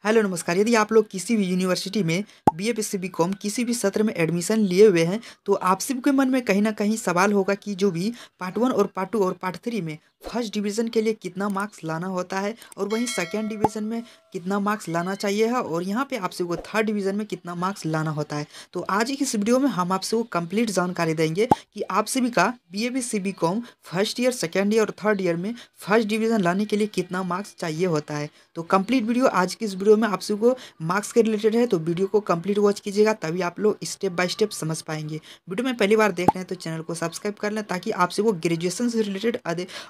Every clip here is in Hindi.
हेलो नमस्कार। यदि आप लोग किसी भी यूनिवर्सिटी में बीए बीएससी बीकॉम किसी भी सत्र में एडमिशन लिए हुए हैं तो आप सबके मन में कहीं ना कहीं सवाल होगा कि जो भी पार्ट वन और पार्ट टू और पार्ट थ्री में फर्स्ट डिवीज़न के लिए कितना मार्क्स लाना होता है और वहीं सेकेंड डिवीज़न में कितना मार्क्स लाना चाहिए है और यहाँ पे आप सबको थर्ड डिवीज़न में कितना मार्क्स लाना होता है। तो आज की इस वीडियो में हम आप सबको कंप्लीट जानकारी देंगे कि आप सभी का BA BSc BCom first year second year और थर्ड ईयर में फर्स्ट डिवीज़न लाने के लिए कितना मार्क्स चाहिए होता है। तो कंप्लीट वीडियो आज की इस वीडियो में आप सबको मार्क्स के रिलेटेड है, तो वीडियो को कंप्लीट वॉच कीजिएगा तभी आप लोग स्टेप बाय स्टेप समझ पाएंगे। वीडियो में पहली बार देख रहे हैं तो चैनल को सब्सक्राइब कर लें ताकि आप सबको ग्रेजुएशन से रिलेटेड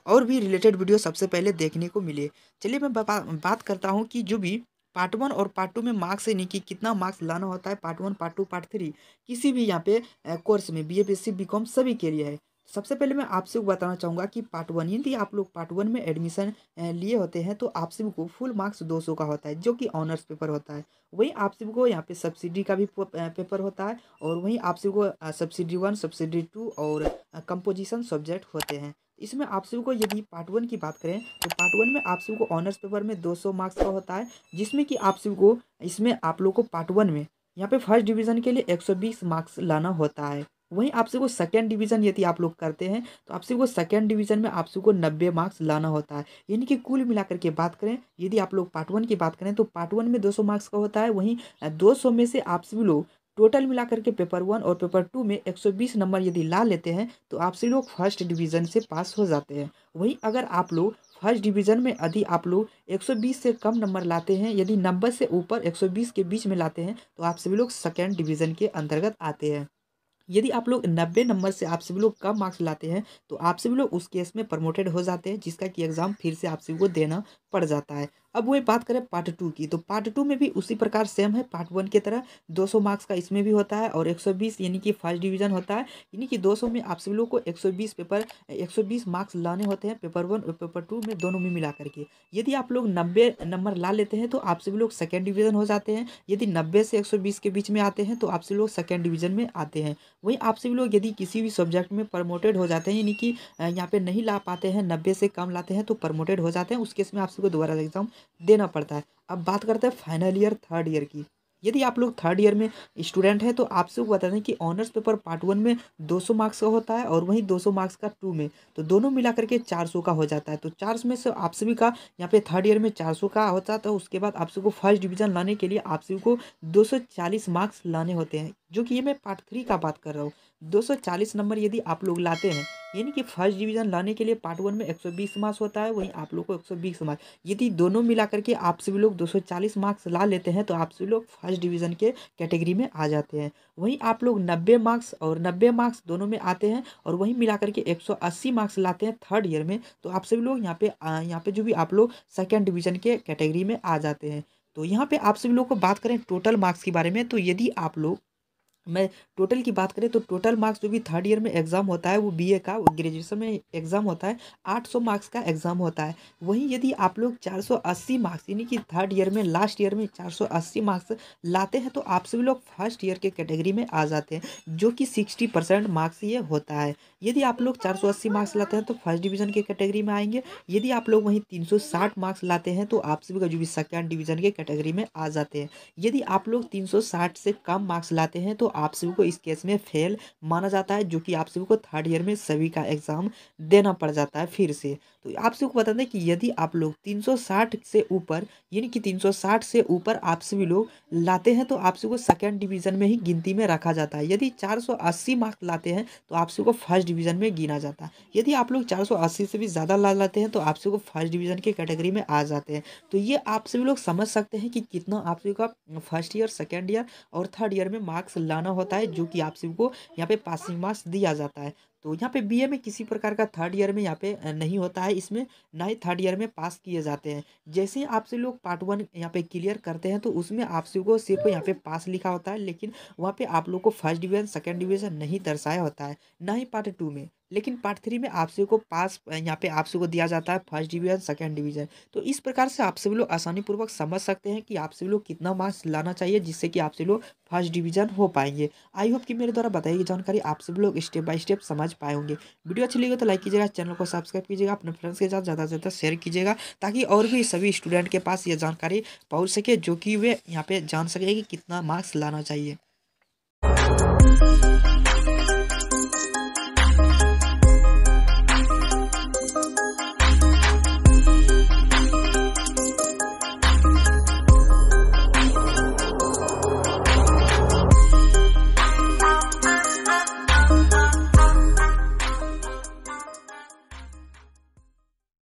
और भी रिलेटेड वीडियो सबसे पहले देखने को मिले। चलिए मैं बात करता हूँ कि जो भी पार्ट वन और पार्ट टू में मार्क्स यानी कि कितना मार्क्स लाना होता है part one part two part three किसी भी यहाँ पे कोर्स में बीए बीएससी बीकॉम सभी के लिए है। सबसे पहले मैं आपसे बताना चाहूँगा कि पार्ट वन यदि आप लोग पार्ट वन में एडमिशन लिए होते हैं तो आप सभी को फुल मार्क्स 200 का होता है जो कि ऑनर्स पेपर होता है। वहीं आप सभी को यहाँ पे सब्सिडी का भी पेपर होता है और वहीं आप सभी को सब्सिडी वन सब्सिडी टू और कंपोजिशन सब्जेक्ट होते हैं। इसमें आप सभी को यदि पार्ट वन की बात करें तो पार्ट वन में आप सभी को ऑनर्स पेपर में 200 मार्क्स का होता है, जिसमें कि आप सभी को इसमें आप लोग को पार्ट वन में यहाँ पे फर्स्ट डिवीज़न के लिए 120 मार्क्स लाना होता है। वहीं आप सभी को सेकेंड डिवीज़न यदि आप लोग करते हैं तो आप सभी को सेकेंड डिवीज़न में आप सभी को 90 मार्क्स लाना होता है। यानी कि कुल मिलाकर के बात करें यदि आप लोग पार्ट वन की बात करें तो पार्ट वन में 200 मार्क्स का होता है। वहीं 200 में से आप सभी लोग टोटल मिलाकर के पेपर वन और पेपर टू में 120 नंबर यदि ला लेते हैं तो आप सभी लोग फर्स्ट डिवीज़न से पास हो जाते हैं। वहीं अगर आप लोग फर्स्ट डिवीज़न में यदि आप लोग 120 से कम नंबर लाते हैं, यदि 90 से ऊपर 120 के बीच में लाते हैं तो आप सभी लोग सेकेंड डिवीज़न के अंतर्गत आते हैं। यदि आप लोग 90 नंबर से आप सभी लोग कम मार्क्स लाते हैं तो आप सभी लोग उस केस में प्रमोटेड हो जाते हैं, जिसका कि एग्ज़ाम फिर से आप सभी को देना पड़ जाता है। अब वही बात करें पार्ट टू की तो पार्ट टू में भी उसी प्रकार सेम है पार्ट वन की तरह 200 मार्क्स का इसमें भी होता है और 120 यानी कि फर्स्ट डिवीज़न होता है। यानी कि 200 में आप सभी लोग को 120 मार्क्स लाने होते हैं पेपर वन और पेपर टू में दोनों में मिला करके। यदि आप लोग 90 नंबर ला लेते हैं तो आप सभी लोग सेकेंड डिवीज़न हो जाते हैं। यदि 90 से 120 के बीच में आते हैं तो आप सभी लोग सेकेंड डिवीज़न में आते हैं। वहीं आप सभी लोग यदि किसी भी सब्जेक्ट में प्रमोटेड हो जाते हैं यानी कि यहाँ पे नहीं ला पाते हैं 90 से कम लाते हैं तो प्रमोटेड हो जाते हैं, उस केस में आप सबको दोबारा एग्जाम देना पड़ता है। अब बात करते हैं फाइनल ईयर थर्ड ईयर की। यदि आप लोग थर्ड ईयर में स्टूडेंट हैं तो आप सबको बता दें कि ऑनर्स पेपर पार्ट वन में 200 मार्क्स का होता है और वहीं 200 मार्क्स का टू में, तो दोनों मिला करके 400 का हो जाता है। तो 400 में से आप सभी का यहाँ पे थर्ड ईयर में 400 का होता है। तो उसके बाद आप सबको फर्स्ट डिवीज़न लाने के लिए आप सभी को 240 मार्क्स लाने होते हैं, जो कि ये मैं पार्ट थ्री का बात कर रहा हूँ। 240 नंबर यदि आप लोग लाते हैं यानी कि फर्स्ट डिवीज़न लाने के लिए पार्ट वन में 120 मार्क्स होता है, वहीं आप लोग को 120 मार्क्स, यदि दोनों मिला करके आप सभी लोग 240 मार्क्स ला लेते हैं तो आप सभी लोग फर्स्ट डिवीज़न के कैटेगरी में आ जाते हैं। वहीं आप लोग 90 मार्क्स और 90 मार्क्स दोनों में आते हैं और वहीं मिला करके 180 मार्क्स लाते हैं थर्ड ईयर में, तो आप सभी लोग यहाँ पे जो भी आप लोग सेकेंड डिवीज़न के कैटेगरी में आ जाते हैं। तो यहाँ पे आप सभी लोग को बात करें टोटल मार्क्स के बारे में, तो यदि आप लोग मैं टोटल की बात करें तो टोटल मार्क्स जो भी थर्ड ईयर में एग्ज़ाम होता है वो बीए का ग्रेजुएशन में एग्ज़ाम होता है 800 मार्क्स का एग्ज़ाम होता है। वहीं यदि आप लोग 480 मार्क्स यानी कि थर्ड ईयर में लास्ट ईयर में 480 मार्क्स लाते हैं तो आप सभी लोग फर्स्ट ईयर के कैटेगरी में आ जाते हैं, जो कि 60% मार्क्स ये होता है। यदि आप लोग 480 मार्क्स लाते हैं तो फर्स्ट डिवीज़न के कैटेगरी में आएंगे। यदि आप लोग वहीं 360 मार्क्स लाते हैं तो आप सभी का जो भी सेकेंड डिवीज़न के कैटेगरी में आ जाते हैं। यदि आप लोग 360 से कम मार्क्स लाते हैं तो आप सभी को इस केस में फेल माना जाता है, जो कि आप सभी को थर्ड ईयर में सभी का एग्ज़ाम देना पड़ जाता है फिर से। तो आप सभी को बता दें कि यदि आप लोग 360 से ऊपर यानी कि 360 से ऊपर आप सभी लोग लाते हैं तो आप सभी को सेकेंड डिवीज़न में ही गिनती में रखा जाता है। यदि 480 मार्क्स लाते हैं तो आप सभी को फर्स्ट डिवीज़न में गिना जाता है। यदि आप लोग 480 से भी ज़्यादा ला लाते हैं तो आप सभी को फर्स्ट डिवीज़न की कैटेगरी में आ जाते हैं। तो ये आप सभी लोग समझ सकते हैं कि कितना आप सभी का फर्स्ट ईयर सेकेंड ईयर और थर्ड ईयर में मार्क्स लाना होता है, जो कि आप सभी को यहाँ पे पासिंग मार्क्स दिया जाता है। तो यहाँ पे बीए में किसी प्रकार का थर्ड ईयर में यहाँ पे नहीं होता है, इसमें ना ही थर्ड ईयर में पास किए जाते हैं। जैसे ही आपसे लोग पार्ट वन यहाँ पे क्लियर करते हैं तो उसमें आप सभी को सिर्फ यहाँ पे पास लिखा होता है, लेकिन वहाँ पे आप लोग को फर्स्ट डिवीज़न सेकेंड डिवीज़न नहीं दर्शाया होता है, ना ही पार्ट टू में। लेकिन पार्ट थ्री में आप सभी को पास यहाँ पे आप सभी को दिया जाता है फर्स्ट डिवीज़न सेकेंड डिवीज़न। तो इस प्रकार से आप सभी लोग आसानी पूर्वक समझ सकते हैं कि आप सभी लोग कितना मार्क्स लाना चाहिए जिससे कि आप सभी लोग फर्स्ट डिवीज़न हो पाएंगे। आई होप कि मेरे द्वारा बताई गई जानकारी आप सभी लोग स्टेप बाय स्टेप समझ समझ पाए होंगे। वीडियो अच्छी लगी तो लाइक कीजिएगा, चैनल को सब्सक्राइब कीजिएगा, अपने फ्रेंड्स के साथ ज़्यादा से ज़्यादा शेयर कीजिएगा, ताकि और भी सभी स्टूडेंट के पास ये जानकारी पहुँच सके, जो कि वे यहाँ पे जान सके कि कितना मार्क्स लाना चाहिए।